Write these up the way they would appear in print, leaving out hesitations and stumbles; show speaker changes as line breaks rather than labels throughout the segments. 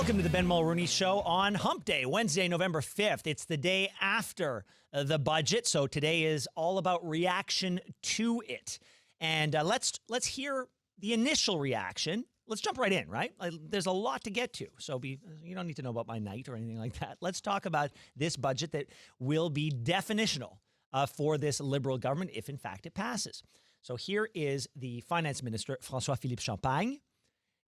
Welcome to the Ben Mulroney Show on Hump Day, Wednesday, November 5th. It's the day after the budget, so today is all about reaction to it. And let's hear the initial reaction. Let's jump right in, right? There's a lot to get to, so you don't need to know about my night or anything like that. Let's talk about this budget that will be definitional for this Liberal government if, in fact, it passes. So here is the Finance Minister, François-Philippe Champagne,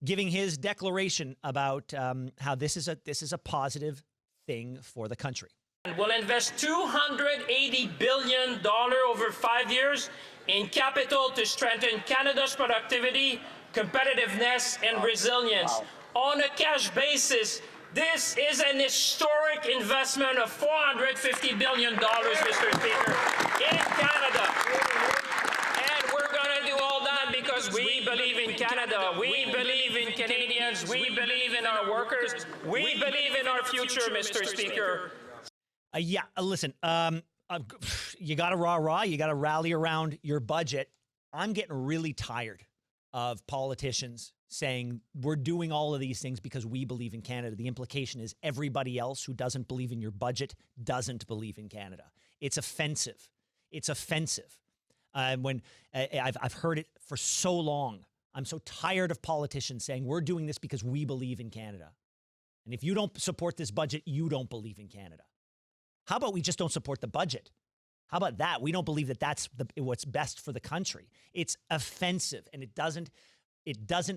giving his declaration about how this is a positive thing for the country.
We'll invest $280 billion over 5 years in capital to strengthen Canada's productivity, competitiveness, and resilience. Wow. On a cash basis, this is an historic investment of $450 billion, Mr. Speaker, in Canada. And we're going to do all that because we believe in Canada. We believe in Canadians. We believe in our workers. We believe in our future, Mr. Speaker.
Listen, you got to rah-rah. You got to rally around your budget. I'm getting really tired of politicians saying we're doing all of these things because we believe in Canada. The implication is everybody else who doesn't believe in your budget doesn't believe in Canada. It's offensive. It's offensive. When I've heard it for so long. I'm so tired of politicians saying we're doing this because we believe in Canada. And if you don't support this budget, you don't believe in Canada. How about we just don't support the budget? How about that? We don't believe that that's what's best for the country. It's offensive, and it doesn't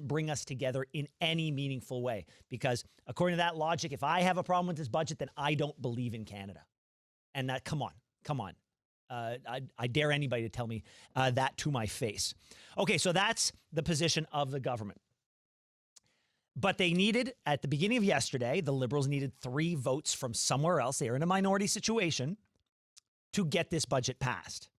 bring us together in any meaningful way. Because according to that logic, if I have a problem with this budget, then I don't believe in Canada. And that, come on. I dare anybody to tell me that to my face. Okay, so that's the position of the government. But they needed, at the beginning of yesterday, the Liberals needed 3 votes from somewhere else. They are in a minority situation to get this budget passed.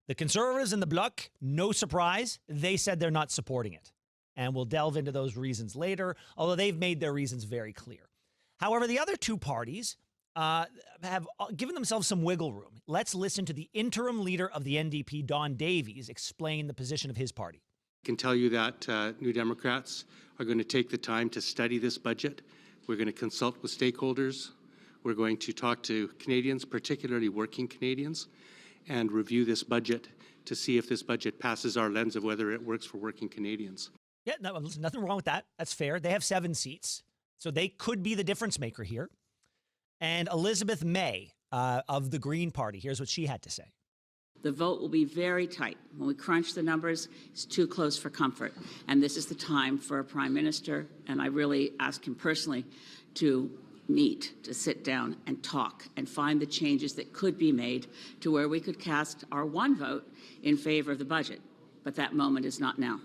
The Conservatives and the Bloc, no surprise, they said they're not supporting it. And we'll delve into those reasons later, although they've made their reasons very clear. However, the other 2 parties have given themselves some wiggle room. Let's listen to the interim leader of the NDP, Don Davies, explain the position of his party.
I can tell you that New Democrats are going to take the time to study this budget. We're going to consult with stakeholders. We're going to talk to Canadians, particularly working Canadians, and review this budget to see if this budget passes our lens of whether it works for working Canadians. Yeah,
no, nothing wrong with that. That's fair. They have 7 seats, so they could be the difference maker here. And Elizabeth May of the Green Party, here's what she had to say.
The vote will be very tight. When we crunch the numbers, it's too close for comfort. And this is the time for a Prime Minister, and I really ask him personally to meet, to sit down and talk and find the changes that could be made to where we could cast our one vote in favor of the budget. But that moment is not now.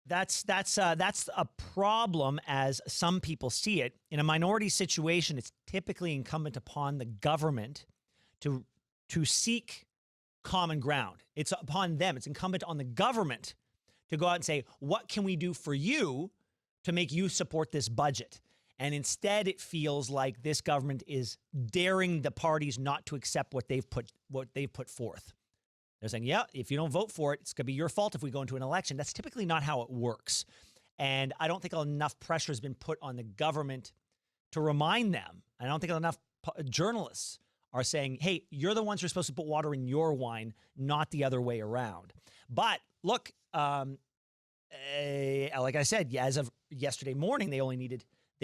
That's a problem as some people see it. In a minority situation, it's typically incumbent upon the government to seek common ground. It's upon them. It's incumbent on the government to go out and say, what can we do for you to make you support this budget? And instead, it feels like this government is daring the parties not to accept what they've put forth. They're saying, yeah, if you don't vote for it, it's going to be your fault if we go into an election. That's typically not how it works. And I don't think enough pressure has been put on the government to remind them. I don't think enough journalists are saying, hey, you're the ones who are supposed to put water in your wine, not the other way around. But look, like I said, as of yesterday morning, they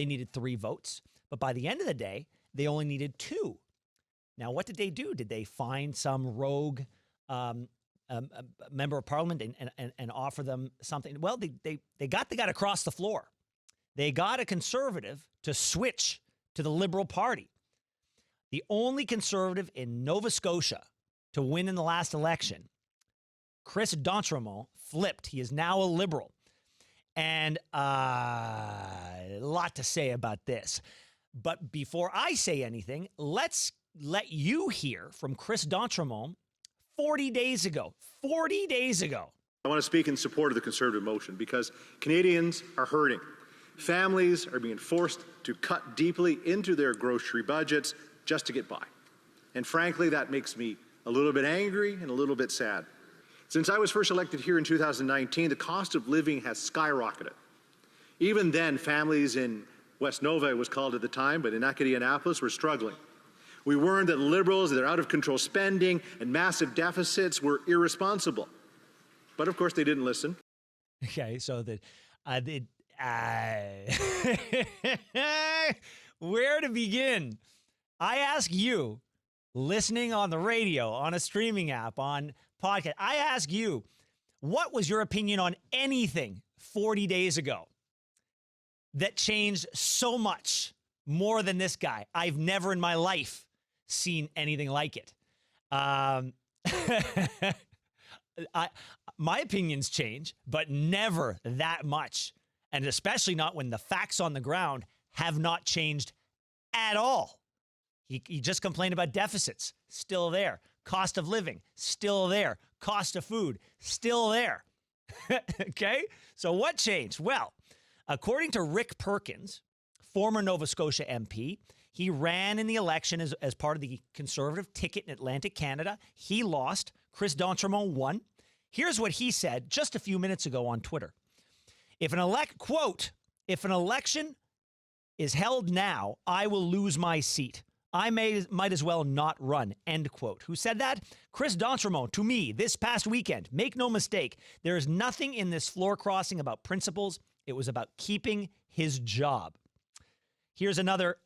needed 3 votes. But by the end of the day, they only needed 2. Now, what did they do? Did they find some rogue member of parliament and offer them something? Well, they got the guy across the floor. They got a Conservative to switch to the Liberal Party. The only Conservative in Nova Scotia to win in the last election, Chris d'Entremont, flipped. He is now a Liberal. And a lot to say about this. But before I say anything, let's let you hear from Chris d'Entremont 40 days ago. 40 days ago.
I want to speak in support of the Conservative motion because Canadians are hurting. Families are being forced to cut deeply into their grocery budgets just to get by. And frankly, that makes me a little bit angry and a little bit sad. Since I was first elected here in 2019, the cost of living has skyrocketed. Even then, families in West Nova, it was called at the time, but in Acadianapolis, we're struggling. We warned that Liberals, their out-of-control spending and massive deficits were irresponsible. But of course, they didn't listen.
Okay, so where to begin? I ask you, listening on the radio, on a streaming app, on podcast, I ask you, what was your opinion on anything 40 days ago that changed so much more than this guy? I've never in my life seen anything like it. My opinions change, but never that much. And especially not when the facts on the ground have not changed at all. He just complained about deficits, still there. Cost of living, still there. Cost of food, still there. Okay? So what changed? Well, according to Rick Perkins, former Nova Scotia MP, he ran in the election as part of the Conservative ticket in Atlantic Canada. He lost. Chris d'Entremont won. Here's what he said just a few minutes ago on Twitter. Quote, if an election is held now, I will lose my seat. I might as well not run, end quote. Who said that? Chris d'Entremont to me this past weekend. Make no mistake, there is nothing in this floor crossing about principles. It was about keeping his job. Here's another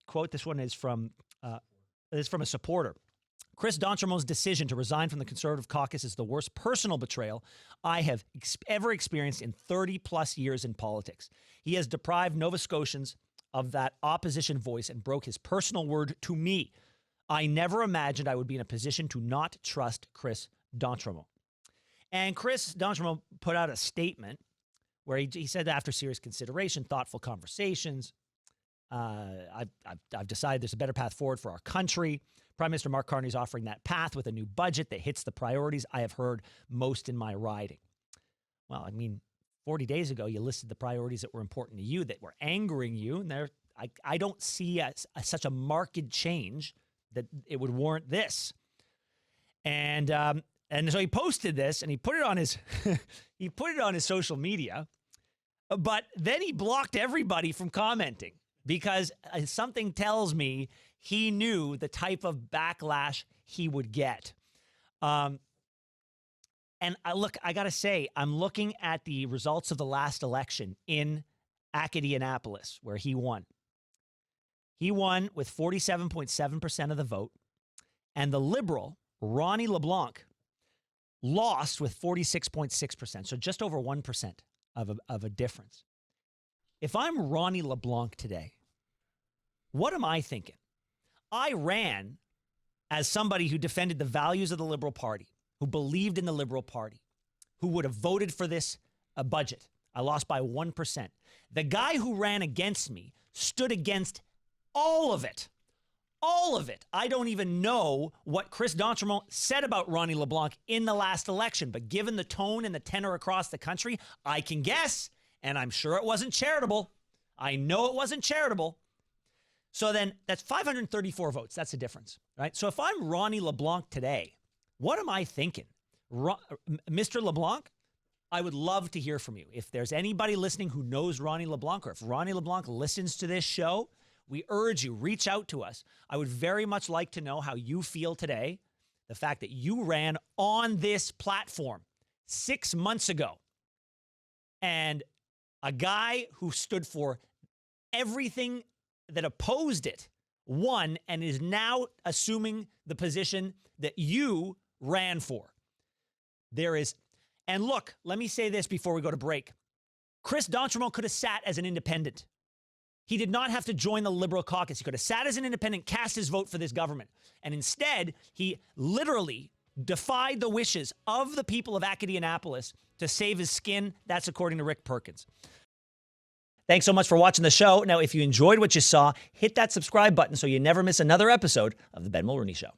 quote. This one is from a supporter. Chris d'Entremont's decision to resign from the Conservative caucus is the worst personal betrayal I have ever experienced in 30-plus years in politics. He has deprived Nova Scotians of that opposition voice and broke his personal word to me. I never imagined I would be in a position to not trust Chris d'Entremont. And Chris d'Entremont put out a statement where he said that after serious consideration, thoughtful conversations, I've decided there's a better path forward for our country. Prime Minister Mark Carney is offering that path with a new budget that hits the priorities I have heard most in my riding. Well, I mean, 40 days ago, you listed the priorities that were important to you, that were angering you, and I don't see such a marked change that it would warrant this. And so he posted this, and he put it on his his social media, but then he blocked everybody from commenting because something tells me he knew the type of backlash he would get. And I got to say, I'm looking at the results of the last election in Acadianapolis, where he won. He won with 47.7% of the vote, and the Liberal, Ronnie LeBlanc, lost with 46.6%, so just over 1% of a difference. If I'm Ronnie LeBlanc today, what am I thinking? I ran as somebody who defended the values of the Liberal Party, who believed in the Liberal Party, who would have voted for this budget. I lost by 1%. The guy who ran against me stood against all of it. All of it. I don't even know what Chris d'Entremont said about Ronnie LeBlanc in the last election, but given the tone and the tenor across the country, I can guess, and I'm sure it wasn't charitable. I know it wasn't charitable. So then that's 534 votes. That's the difference, right? So if I'm Ronnie LeBlanc today, what am I thinking? Mr. LeBlanc, I would love to hear from you. If there's anybody listening who knows Ronnie LeBlanc, or if Ronnie LeBlanc listens to this show, we urge you, reach out to us. I would very much like to know how you feel today, the fact that you ran on this platform 6 months ago, and a guy who stood for everything that opposed it won and is now assuming the position that you ran for. And look, let me say this before we go to break. Chris d'Entremont could have sat as an independent. He did not have to join the Liberal caucus. He could have sat as an independent, cast his vote for this government. And instead, he literally defied the wishes of the people of Acadianapolis to save his skin. That's according to Rick Perkins. Thanks so much for watching the show. Now, if you enjoyed what you saw, hit that subscribe button so you never miss another episode of The Ben Mulroney Show.